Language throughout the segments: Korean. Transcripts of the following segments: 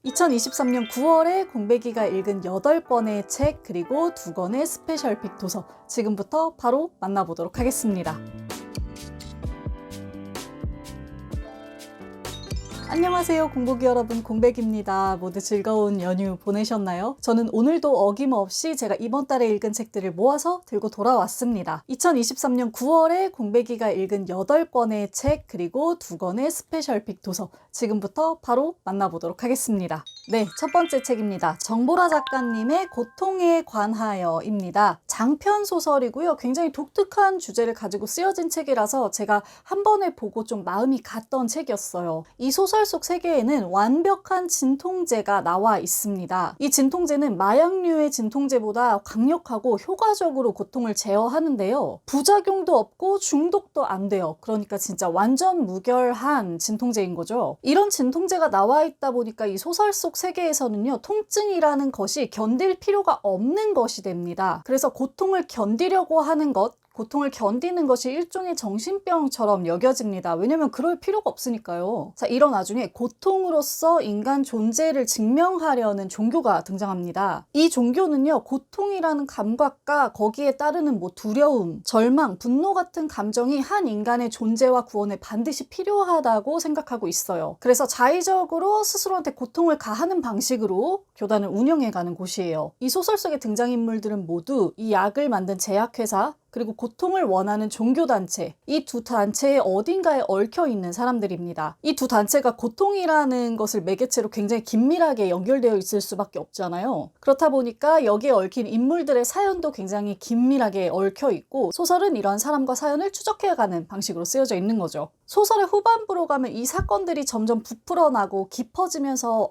2023년 9월에 공백이가 읽은 8권의 책 그리고 2권의 스페셜픽 도서 지금부터 바로 만나보도록 하겠습니다. 안녕하세요 공복이 여러분, 공백입니다. 모두 즐거운 연휴 보내셨나요? 저는 오늘도 어김없이 제가 이번 달에 읽은 책들을 모아서 들고 돌아왔습니다. 2023년 9월에 공백이가 읽은 8권의 책 그리고 2권의 스페셜픽 도서 지금부터 바로 만나보도록 하겠습니다. 네, 첫 번째 책입니다. 정보라 작가님의 고통에 관하여입니다. 장편 소설이고요. 굉장히 독특한 주제를 가지고 쓰여진 책이라서 제가 한 번에 보고 좀 마음이 갔던 책이었어요. 이 소설 속 세계에는 완벽한 진통제가 나와 있습니다. 이 진통제는 마약류의 진통제보다 강력하고 효과적으로 고통을 제어하는데요. 부작용도 없고 중독도 안 돼요. 그러니까 진짜 완전 무결한 진통제인 거죠. 이런 진통제가 나와 있다 보니까 이 소설 속 세계에서는요, 통증이라는 것이 견딜 필요가 없는 것이 됩니다. 그래서 고통을 견디려고 하는 것, 고통을 견디는 것이 일종의 정신병처럼 여겨집니다. 왜냐면 그럴 필요가 없으니까요. 자, 이런 와중에 고통으로서 인간 존재를 증명하려는 종교가 등장합니다. 이 종교는요, 고통이라는 감각과 거기에 따르는 두려움, 절망, 분노 같은 감정이 한 인간의 존재와 구원에 반드시 필요하다고 생각하고 있어요. 그래서 자의적으로 스스로한테 고통을 가하는 방식으로 교단을 운영해가는 곳이에요. 이 소설 속의 등장인물들은 모두 이 약을 만든 제약회사, 그리고 고통을 원하는 종교단체, 이 두 단체의 어딘가에 얽혀있는 사람들입니다. 이 두 단체가 고통이라는 것을 매개체로 굉장히 긴밀하게 연결되어 있을 수밖에 없잖아요. 그렇다 보니까 여기에 얽힌 인물들의 사연도 굉장히 긴밀하게 얽혀있고, 소설은 이런 사람과 사연을 추적해가는 방식으로 쓰여져 있는 거죠. 소설의 후반부로 가면 이 사건들이 점점 부풀어나고 깊어지면서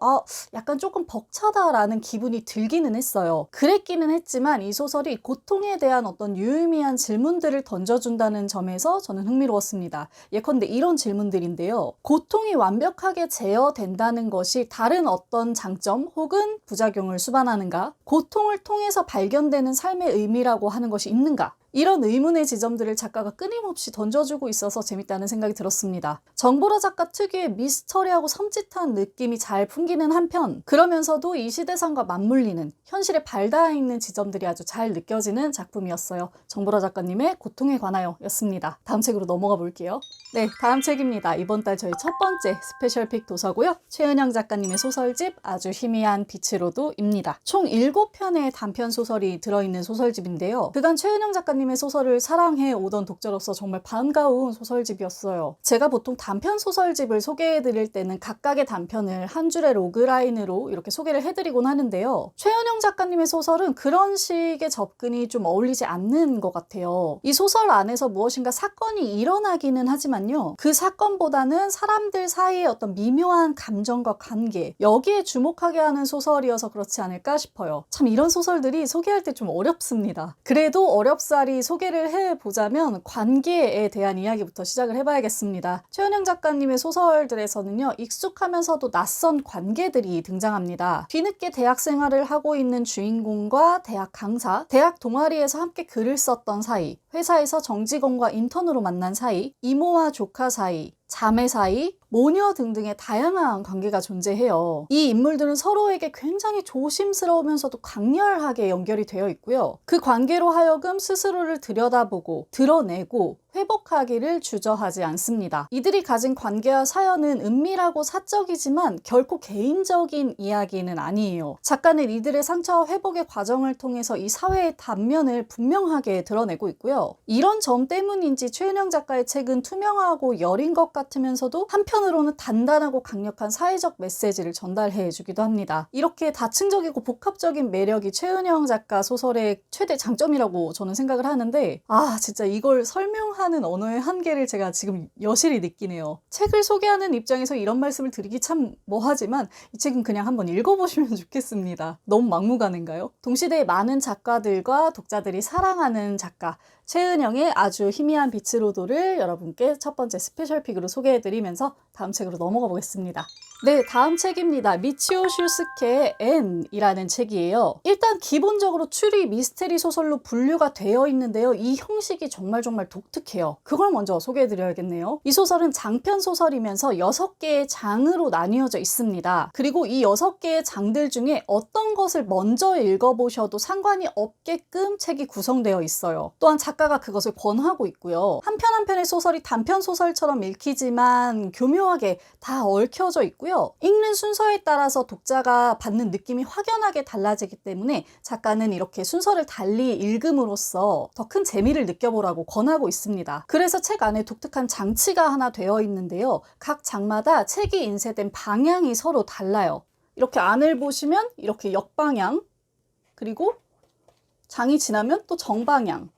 약간 조금 벅차다라는 기분이 들기는 했어요. 그랬기는 했지만 이 소설이 고통에 대한 어떤 유의미한 질문들을 던져준다는 점에서 저는 흥미로웠습니다. 예컨대 이런 질문들인데요. 고통이 완벽하게 제어된다는 것이 다른 어떤 장점 혹은 부작용을 수반하는가? 고통을 통해서 발견되는 삶의 의미라고 하는 것이 있는가? 이런 의문의 지점들을 작가가 끊임없이 던져주고 있어서 재밌다는 생각이 들었습니다. 정보라 작가 특유의 미스터리하고 섬찟한 느낌이 잘 풍기는 한편, 그러면서도 이 시대상과 맞물리는 현실에 발닿아 있는 지점들이 아주 잘 느껴지는 작품이었어요. 정보라 작가님의 고통에 관하여 였습니다. 다음 책으로 넘어가 볼게요. 네, 다음 책입니다. 이번 달 저희 첫 번째 스페셜픽 도서고요. 최은영 작가님의 소설집 아주 희미한 빛으로도입니다. 총 7편의 단편 소설이 들어있는 소설집인데요. 그간 최은영 작가님의 소설을 사랑해 오던 독자로서 정말 반가운 소설집이었어요. 제가 보통 단편 소설집을 소개해드릴 때는 각각의 단편을 한 줄의 로그라인으로 이렇게 소개를 해드리곤 하는데요. 최은영 작가님의 소설은 그런 식의 접근이 좀 어울리지 않는 것 같아요. 이 소설 안에서 무엇인가 사건이 일어나기는 하지만요, 그 사건보다는 사람들 사이의 어떤 미묘한 감정과 관계, 여기에 주목하게 하는 소설이어서 그렇지 않을까 싶어요. 참 이런 소설들이 소개할 때 좀 어렵습니다. 그래도 어렵사리 소개를 해보자면 관계에 대한 이야기부터 시작을 해봐야겠습니다. 최은영 작가님의 소설들에서는요, 익숙하면서도 낯선 관계들이 등장합니다. 뒤늦게 대학 생활을 하고 있는 주인공과 대학 강사, 대학 동아리에서 함께 글을 썼던 사이, 회사에서 정직원과 인턴으로 만난 사이, 이모와 조카 사이, 자매 사이, 모녀 등등의 다양한 관계가 존재해요. 이 인물들은 서로에게 굉장히 조심스러우면서도 강렬하게 연결이 되어 있고요. 그 관계로 하여금 스스로를 들여다보고 드러내고 회복하기를 주저하지 않습니다. 이들이 가진 관계와 사연은 은밀하고 사적이지만 결코 개인적인 이야기는 아니에요. 작가는 이들의 상처와 회복의 과정을 통해서 이 사회의 단면을 분명하게 드러내고 있고요. 이런 점 때문인지 최은영 작가의 책은 투명하고 여린 것 같으면서도 한편으로는 단단하고 강력한 사회적 메시지를 전달해 주기도 합니다. 이렇게 다층적이고 복합적인 매력이 최은영 작가 소설의 최대 장점이라고 저는 생각을 하는데, 진짜 이걸 설명하는 언어의 한계를 제가 지금 여실히 느끼네요. 책을 소개하는 입장에서 이런 말씀을 드리기 참 뭐하지만 이 책은 그냥 한번 읽어보시면 좋겠습니다. 너무 막무가내인가요? 동시대의 많은 작가들과 독자들이 사랑하는 작가 최은영의 아주 희미한 빛으로도를 여러분께 첫 번째 스페셜픽으로 소개해드리면서 다음 책으로 넘어가 보겠습니다. 네, 다음 책입니다. 미치오 슈스케의 N이라는 책이에요. 일단 기본적으로 추리 미스테리 소설로 분류가 되어 있는데요. 이 형식이 정말 독특해요. 그걸 먼저 소개해드려야겠네요. 이 소설은 장편 소설이면서 6개의 장으로 나뉘어져 있습니다. 그리고 이 6개의 장들 중에 어떤 것을 먼저 읽어보셔도 상관이 없게끔 책이 구성되어 있어요. 또한 작가가 그것을 권하고 있고요. 한 편 한 편의 소설이 단편 소설처럼 읽히지만 교묘하게 다 얽혀져 있고요. 읽는 순서에 따라서 독자가 받는 느낌이 확연하게 달라지기 때문에 작가는 이렇게 순서를 달리 읽음으로써 더 큰 재미를 느껴보라고 권하고 있습니다. 그래서 책 안에 독특한 장치가 하나 되어 있는데요. 각 장마다 책이 인쇄된 방향이 서로 달라요. 이렇게 안을 보시면 이렇게 역방향, 그리고 장이 지나면 또 정방향,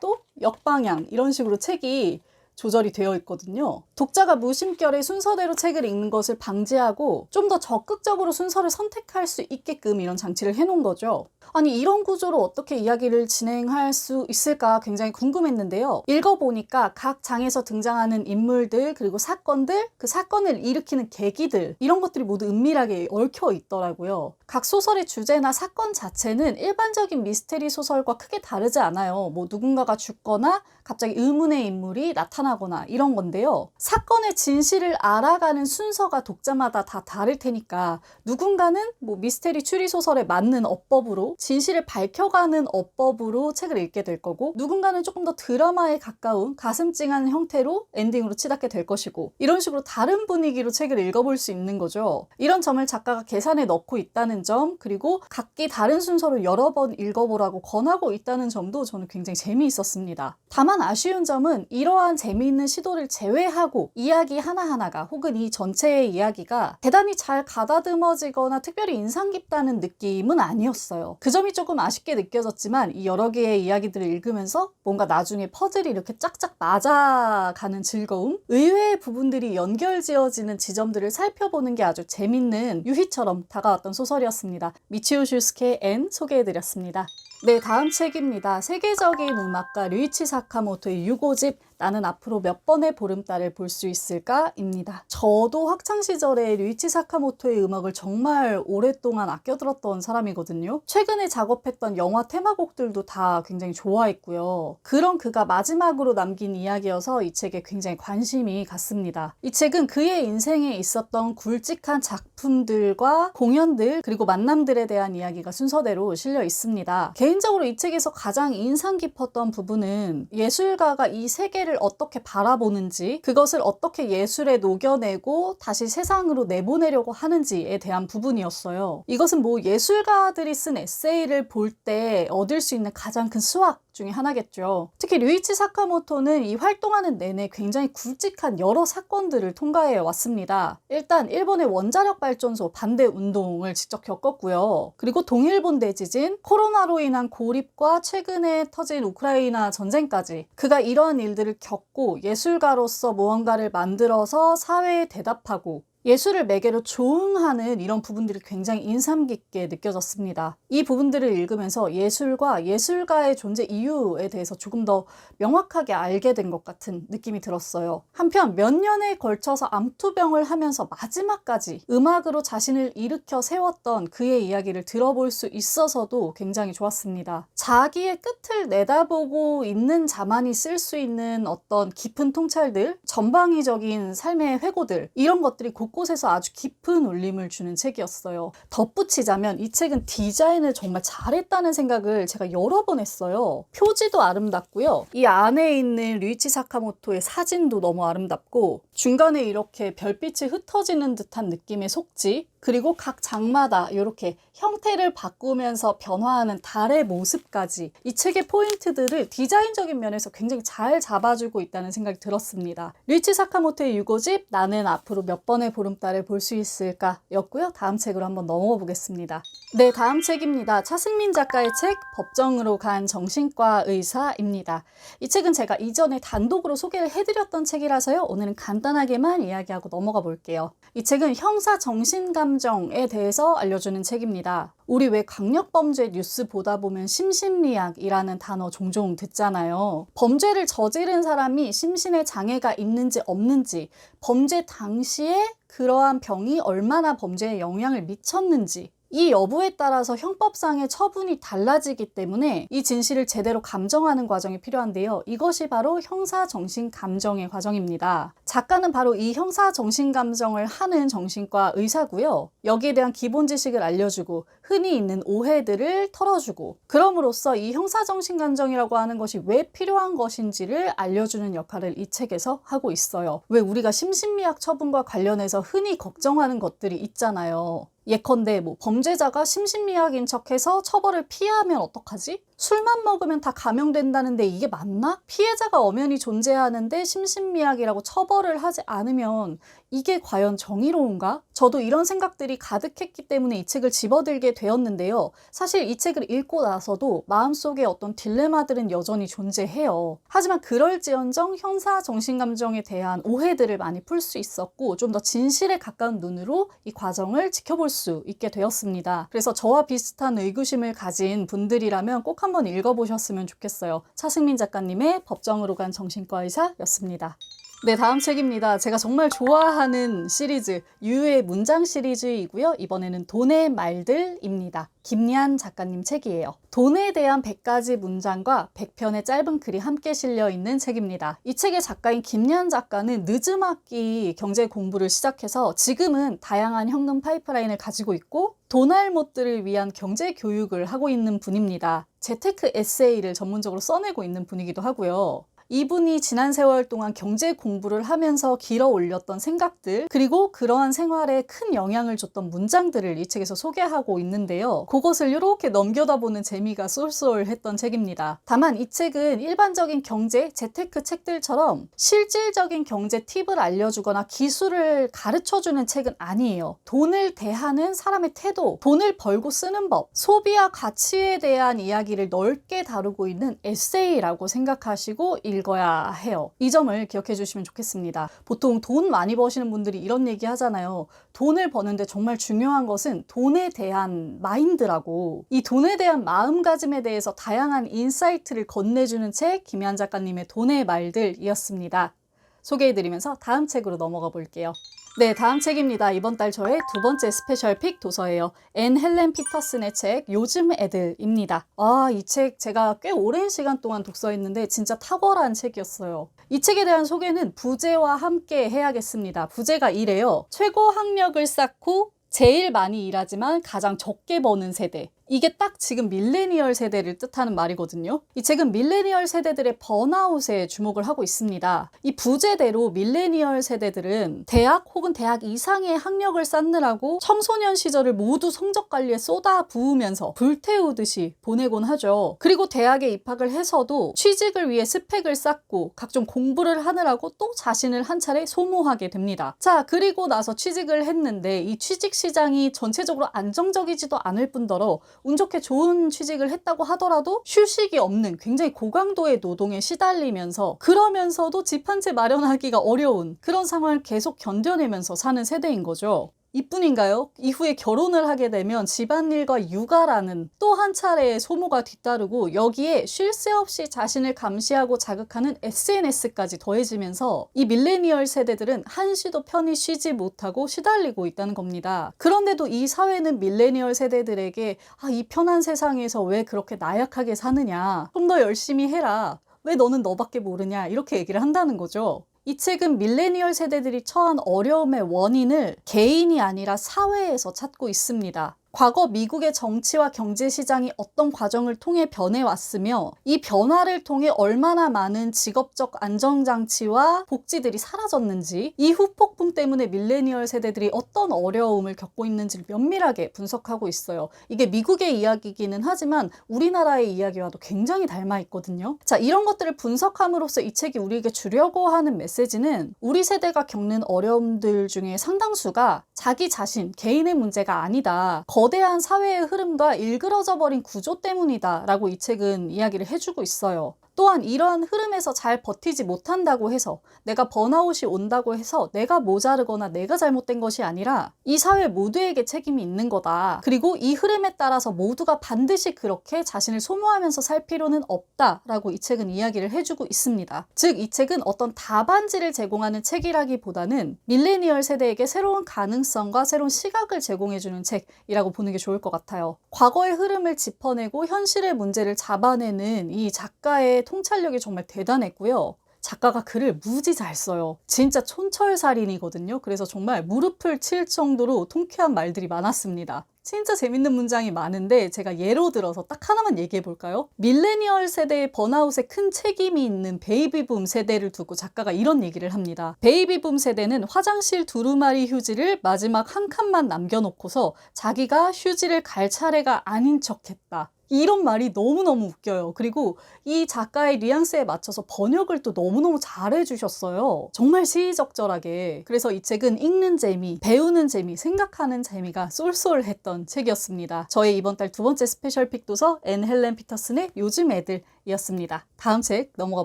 또 역방향, 이런 식으로 책이 조절이 되어 있거든요. 독자가 무심결에 순서대로 책을 읽는 것을 방지하고 좀 더 적극적으로 순서를 선택할 수 있게끔 이런 장치를 해놓은 거죠. 아니, 이런 구조로 어떻게 이야기를 진행할 수 있을까 굉장히 궁금했는데요. 읽어보니까 각 장에서 등장하는 인물들, 그리고 사건들, 그 사건을 일으키는 계기들, 이런 것들이 모두 은밀하게 얽혀 있더라고요. 각 소설의 주제나 사건 자체는 일반적인 미스테리 소설과 크게 다르지 않아요. 뭐 누군가가 죽거나 갑자기 의문의 인물이 나타나거나 이런 건데요. 사건의 진실을 알아가는 순서가 독자마다 다 다를 테니까 누군가는 뭐 미스테리 추리 소설에 맞는 어법으로 진실을 밝혀가는 어법으로 책을 읽게 될 거고, 누군가는 조금 더 드라마에 가까운 가슴 찡한 형태로 엔딩으로 치닫게 될 것이고, 이런 식으로 다른 분위기로 책을 읽어볼 수 있는 거죠. 이런 점을 작가가 계산에 넣고 있다는 점, 그리고 각기 다른 순서로 여러 번 읽어보라고 권하고 있다는 점도 저는 굉장히 재미있었습니다. 다만 아쉬운 점은 이러한 재미있는 시도를 제외하고 이야기 하나하나가, 혹은 이 전체의 이야기가 대단히 잘 가다듬어지거나 특별히 인상 깊다는 느낌은 아니었어요. 그 점이 조금 아쉽게 느껴졌지만, 이 여러 개의 이야기들을 읽으면서 뭔가 나중에 퍼즐이 이렇게 짝짝 맞아가는 즐거움, 의외의 부분들이 연결지어지는 지점들을 살펴보는 게 아주 재밌는 유희처럼 다가왔던 소설이었습니다. 미치오 슈스케의 N 소개해드렸습니다. 네, 다음 책입니다. 세계적인 음악가 류이치 사카모토의 유고집 나는 앞으로 몇 번의 보름달을 볼 수 있을까? 입니다. 저도 학창시절에 류이치 사카모토의 음악을 정말 오랫동안 아껴 들었던 사람이거든요. 최근에 작업했던 영화 테마곡들도 다 굉장히 좋아했고요. 그런 그가 마지막으로 남긴 이야기여서 이 책에 굉장히 관심이 갔습니다. 이 책은 그의 인생에 있었던 굵직한 작품들과 공연들, 그리고 만남들에 대한 이야기가 순서대로 실려 있습니다. 개인적으로 이 책에서 가장 인상 깊었던 부분은 예술가가 이 세계를 어떻게 바라보는지, 그것을 어떻게 예술에 녹여내고 다시 세상으로 내보내려고 하는지에 대한 부분이었어요. 이것은 뭐 예술가들이 쓴 에세이를 볼 때 얻을 수 있는 가장 큰 수학 중에 하나겠죠. 특히 류이치 사카모토는 이 활동하는 내내 굉장히 굵직한 여러 사건들을 통과해 왔습니다. 일단 일본의 원자력 발전소 반대 운동을 직접 겪었고요. 그리고 동일본 대지진, 코로나로 인한 고립과 최근에 터진 우크라이나 전쟁까지 그가 이러한 일들을 겪고 예술가로서 무언가를 만들어서 사회에 대답하고 예술을 매개로 조응하는 이런 부분들이 굉장히 인상 깊게 느껴졌습니다. 이 부분들을 읽으면서 예술과 예술가의 존재 이유에 대해서 조금 더 명확하게 알게 된 것 같은 느낌이 들었어요. 한편 몇 년에 걸쳐서 암투병을 하면서 마지막까지 음악으로 자신을 일으켜 세웠던 그의 이야기를 들어볼 수 있어서도 굉장히 좋았습니다. 자기의 끝을 내다보고 있는 자만이 쓸 수 있는 어떤 깊은 통찰들, 전방위적인 삶의 회고들, 이런 것들이 곳곳에서 아주 깊은 울림을 주는 책이었어요. 덧붙이자면 이 책은 디자인을 정말 잘했다는 생각을 제가 여러 번 했어요. 표지도 아름답고요. 이 안에 있는 류이치 사카모토의 사진도 너무 아름답고, 중간에 이렇게 별빛이 흩어지는 듯한 느낌의 속지, 그리고 각 장마다 이렇게 형태를 바꾸면서 변화하는 달의 모습까지 이 책의 포인트들을 디자인적인 면에서 굉장히 잘 잡아주고 있다는 생각이 들었습니다. 류이치 사카모토의 유고집 나는 앞으로 몇 번의 보름달을 볼 수 있을까 였고요. 다음 책으로 한번 넘어가 보겠습니다. 네, 다음 책입니다. 차승민 작가의 책 법정으로 간 정신과 의사입니다. 이 책은 제가 이전에 단독으로 소개를 해드렸던 책이라서요. 오늘은 간단히 간단하게만 이야기하고 넘어가 볼게요. 이 책은 형사 정신감정에 대해서 알려주는 책입니다. 우리 왜 강력범죄 뉴스 보다 보면 심신미약이라는 단어 종종 듣잖아요. 범죄를 저지른 사람이 심신에 장애가 있는지 없는지, 범죄 당시에 그러한 병이 얼마나 범죄에 영향을 미쳤는지, 이 여부에 따라서 형법상의 처분이 달라지기 때문에 이 진실을 제대로 감정하는 과정이 필요한데요. 이것이 바로 형사정신감정의 과정입니다. 작가는 바로 이 형사정신감정을 하는 정신과 의사고요. 여기에 대한 기본 지식을 알려주고 흔히 있는 오해들을 털어주고, 그럼으로써 이 형사정신감정이라고 하는 것이 왜 필요한 것인지를 알려주는 역할을 이 책에서 하고 있어요. 왜 우리가 심신미약 처분과 관련해서 흔히 걱정하는 것들이 있잖아요. 예컨대 범죄자가 심신미약인 척해서 처벌을 피하면 어떡하지? 술만 먹으면 다 감형된다는데 이게 맞나? 피해자가 엄연히 존재하는데 심신미약이라고 처벌을 하지 않으면 이게 과연 정의로운가? 저도 이런 생각들이 가득했기 때문에 이 책을 집어들게 되었는데요. 사실 이 책을 읽고 나서도 마음속에 어떤 딜레마들은 여전히 존재해요. 하지만 그럴지언정 형사 정신감정에 대한 오해들을 많이 풀 수 있었고, 좀 더 진실에 가까운 눈으로 이 과정을 지켜볼 수 있게 되었습니다. 그래서 저와 비슷한 의구심을 가진 분들이라면 꼭 한번 읽어보셨으면 좋겠어요. 차승민 작가님의 법정으로 간 정신과 의사였습니다. 네, 다음 책입니다. 제가 정말 좋아하는 시리즈, 유의 문장 시리즈이고요. 이번에는 돈의 말들입니다. 김리한 작가님 책이에요. 돈에 대한 100가지 문장과 100편의 짧은 글이 함께 실려 있는 책입니다. 이 책의 작가인 김리한 작가는 늦음학기 경제 공부를 시작해서 지금은 다양한 현금 파이프라인을 가지고 있고 돈알못들을 위한 경제 교육을 하고 있는 분입니다. 재테크 에세이를 전문적으로 써내고 있는 분이기도 하고요. 이분이 지난 세월 동안 경제 공부를 하면서 길어 올렸던 생각들, 그리고 그러한 생활에 큰 영향을 줬던 문장들을 이 책에서 소개하고 있는데요. 그것을 이렇게 넘겨다보는 재미가 쏠쏠했던 책입니다. 다만 이 책은 일반적인 경제, 재테크 책들처럼 실질적인 경제 팁을 알려주거나 기술을 가르쳐주는 책은 아니에요. 돈을 대하는 사람의 태도, 돈을 벌고 쓰는 법, 소비와 가치에 대한 이야기를 넓게 다루고 있는 에세이라고 생각하시고 읽어야 해요. 이 점을 기억해 주시면 좋겠습니다. 보통 돈 많이 버시는 분들이 이런 얘기 하잖아요. 돈을 버는데 정말 중요한 것은 돈에 대한 마인드라고. 이 돈에 대한 마음가짐에 대해서 다양한 인사이트를 건네주는 책, 김희한 작가님의 돈의 말들이었습니다. 소개해드리면서 다음 책으로 넘어가 볼게요. 네, 다음 책입니다. 이번 달 저의 두 번째 스페셜 픽 도서예요. 앤 헬렌 피터슨의 책 요즘 애들입니다. 이 책 제가 꽤 오랜 시간 동안 독서했는데 진짜 탁월한 책이었어요. 이 책에 대한 소개는 부제와 함께 해야겠습니다. 부제가 이래요. 최고 학력을 쌓고 제일 많이 일하지만 가장 적게 버는 세대. 이게 딱 지금 밀레니얼 세대를 뜻하는 말이거든요. 이 책은 밀레니얼 세대들의 번아웃에 주목을 하고 있습니다. 이 부제대로 밀레니얼 세대들은 대학 혹은 대학 이상의 학력을 쌓느라고 청소년 시절을 모두 성적 관리에 쏟아 부으면서 불태우듯이 보내곤 하죠. 그리고 대학에 입학을 해서도 취직을 위해 스펙을 쌓고 각종 공부를 하느라고 또 자신을 한 차례 소모하게 됩니다. 자, 그리고 나서 취직을 했는데 이 취직 시장이 전체적으로 안정적이지도 않을 뿐더러 운 좋게 좋은 취직을 했다고 하더라도 휴식이 없는 굉장히 고강도의 노동에 시달리면서, 그러면서도 집 한 채 마련하기가 어려운 그런 상황을 계속 견뎌내면서 사는 세대인 거죠. 이뿐인가요? 이후에 결혼을 하게 되면 집안일과 육아라는 또 한 차례의 소모가 뒤따르고, 여기에 쉴 새 없이 자신을 감시하고 자극하는 SNS까지 더해지면서 이 밀레니얼 세대들은 한시도 편히 쉬지 못하고 시달리고 있다는 겁니다. 그런데도 이 사회는 밀레니얼 세대들에게 이 편한 세상에서 왜 그렇게 나약하게 사느냐, 좀 더 열심히 해라, 왜 너는 너밖에 모르냐, 이렇게 얘기를 한다는 거죠. 이 책은 밀레니얼 세대들이 처한 어려움의 원인을 개인이 아니라 사회에서 찾고 있습니다. 과거 미국의 정치와 경제 시장이 어떤 과정을 통해 변해왔으며 이 변화를 통해 얼마나 많은 직업적 안정장치와 복지들이 사라졌는지, 이 후폭풍 때문에 밀레니얼 세대들이 어떤 어려움을 겪고 있는지를 면밀하게 분석하고 있어요. 이게 미국의 이야기이기는 하지만 우리나라의 이야기와도 굉장히 닮아 있거든요. 자, 이런 것들을 분석함으로써 이 책이 우리에게 주려고 하는 메시지는 우리 세대가 겪는 어려움들 중에 상당수가 자기 자신, 개인의 문제가 아니다, 거대한 사회의 흐름과 일그러져 버린 구조 때문이다 라고 이 책은 이야기를 해주고 있어요. 또한 이러한 흐름에서 잘 버티지 못한다고 해서 내가 번아웃이 온다고 해서 내가 모자르거나 내가 잘못된 것이 아니라 이 사회 모두에게 책임이 있는 거다. 그리고 이 흐름에 따라서 모두가 반드시 그렇게 자신을 소모하면서 살 필요는 없다라고 이 책은 이야기를 해주고 있습니다. 즉, 이 책은 어떤 답안지를 제공하는 책이라기보다는 밀레니얼 세대에게 새로운 가능성과 새로운 시각을 제공해주는 책이라고 보는 게 좋을 것 같아요. 과거의 흐름을 짚어내고 현실의 문제를 잡아내는 이 작가의 통찰력이 정말 대단했고요. 작가가 글을 무지 잘 써요. 진짜 촌철살인이거든요. 그래서 정말 무릎을 칠 정도로 통쾌한 말들이 많았습니다. 진짜 재밌는 문장이 많은데 제가 예로 들어서 딱 하나만 얘기해 볼까요? 밀레니얼 세대의 번아웃에 큰 책임이 있는 베이비붐 세대를 두고 작가가 이런 얘기를 합니다. 베이비붐 세대는 화장실 두루마리 휴지를 마지막 한 칸만 남겨놓고서 자기가 휴지를 갈 차례가 아닌 척했다. 이런 말이 너무너무 웃겨요. 그리고 이 작가의 뉘앙스에 맞춰서 번역을 또 너무너무 잘해주셨어요. 정말 시의적절하게. 그래서 이 책은 읽는 재미, 배우는 재미, 생각하는 재미가 쏠쏠했던 책이었습니다. 저의 이번 달 두 번째 스페셜 픽 도서 앤 헬렌 피터슨의 요즘 애들이었습니다. 다음 책 넘어가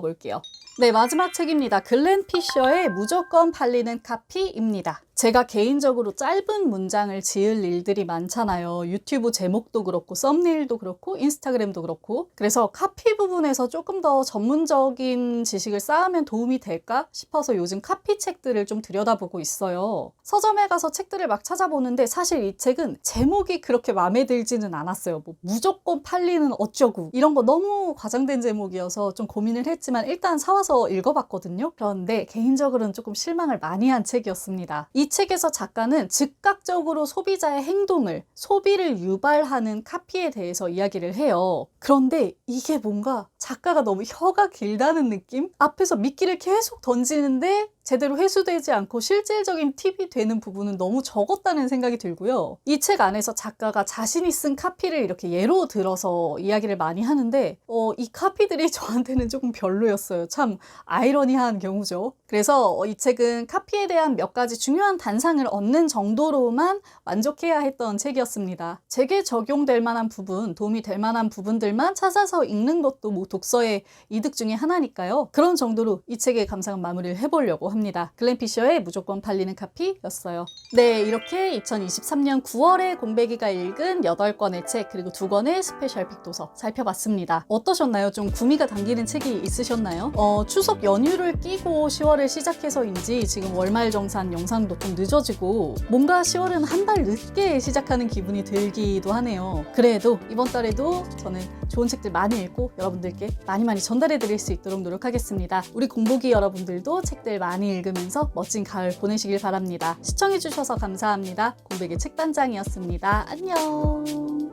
볼게요. 네, 마지막 책입니다. 글렌 피셔의 무조건 팔리는 카피입니다. 제가 개인적으로 짧은 문장을 지을 일들이 많잖아요. 유튜브 제목도 그렇고 썸네일도 그렇고 인스타그램도 그렇고. 그래서 카피 부분에서 조금 더 전문적인 지식을 쌓으면 도움이 될까 싶어서 요즘 카피 책들을 좀 들여다보고 있어요. 서점에 가서 책들을 막 찾아보는데 사실 이 책은 제목이 그렇게 마음에 들지는 않았어요. 뭐 무조건 팔리는 어쩌고 이런 거 너무 과장된 제목이어서 좀 고민을 했지만 일단 사와서 읽어봤거든요. 그런데 개인적으로는 조금 실망을 많이 한 책이었습니다. 이 책에서 작가는 즉각적으로 소비자의 행동을, 소비를 유발하는 카피에 대해서 이야기를 해요. 그런데 이게 뭔가 작가가 너무 혀가 길다는 느낌? 앞에서 미끼를 계속 던지는데 제대로 회수되지 않고 실질적인 팁이 되는 부분은 너무 적었다는 생각이 들고요. 이 책 안에서 작가가 자신이 쓴 카피를 이렇게 예로 들어서 이야기를 많이 하는데 이 카피들이 저한테는 조금 별로였어요. 참 아이러니한 경우죠. 그래서 이 책은 카피에 대한 몇 가지 중요한 단상을 얻는 정도로만 만족해야 했던 책이었습니다. 제게 적용될 만한 부분, 도움이 될 만한 부분들만 찾아서 읽는 것도 뭐 독서의 이득 중에 하나니까요. 그런 정도로 이 책의 감상은 마무리를 해보려고 합니다. 글렌 피셔의 무조건 팔리는 카피였어요. 네, 이렇게 2023년 9월에 공백이가 읽은 8권의 책 그리고 2권의 스페셜 픽 도서 살펴봤습니다. 어떠셨나요? 좀 구미가 당기는 책이 있으셨나요? 추석 연휴를 끼고 10월을 시작해서인지 지금 월말정산 영상도 좀 늦어지고 뭔가 10월은 한 달 늦게 시작하는 기분이 들기도 하네요. 그래도 이번 달에도 저는 좋은 책들 많이 읽고 여러분들께 많이 전달해 드릴 수 있도록 노력하겠습니다. 우리 공복이 여러분들도 책들 많이 읽으면서 멋진 가을 보내시길 바랍니다. 시청해 주셔서 감사합니다. 공백의 책단장이었습니다. 안녕.